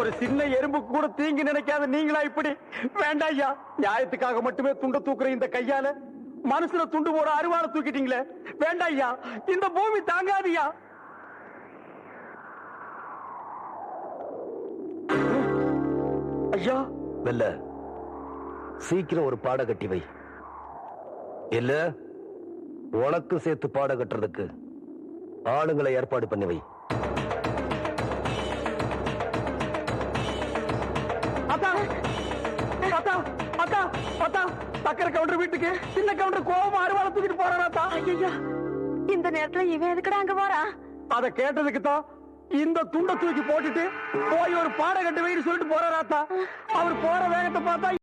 ஒரு சின்ன எறும்புக்கு கூட தீங்கு நினைக்காத நீங்களா இப்படி? வேண்டாம் ஐயா, நியாயத்துக்காக மட்டுமே துண்ட தூக்குற இந்த கையால மனசுல துண்டு போட அருவாளை தூக்கிட்டீங்களே. வேண்டாம் ஐயா, இந்த பூமி தாங்காதியா. ஐயா வெல்ல, சீக்கிரம் ஒரு பாட கட்டி வை. இல்ல உனக்கு சேர்த்து பாட கட்டுறதுக்கு ஆளுங்களை ஏற்பாடு பண்ணி வை. சக்கர கவுண்டர் வீட்டுக்கு சின்ன கவுண்டர் கோபமா அருவாளை தூக்கிட்டு போறாரா? இந்த நேரத்துல இவன் எதுக்குடா அங்க போறா? அத கேட்டதுக்கு தான் இந்த துண்டை தூக்கி போட்டுட்டு போய் ஒரு பாட கட்டு வைன்னு சொல்லிட்டு போறாராத்தா. அவர் போற வேகத்தை பார்த்தா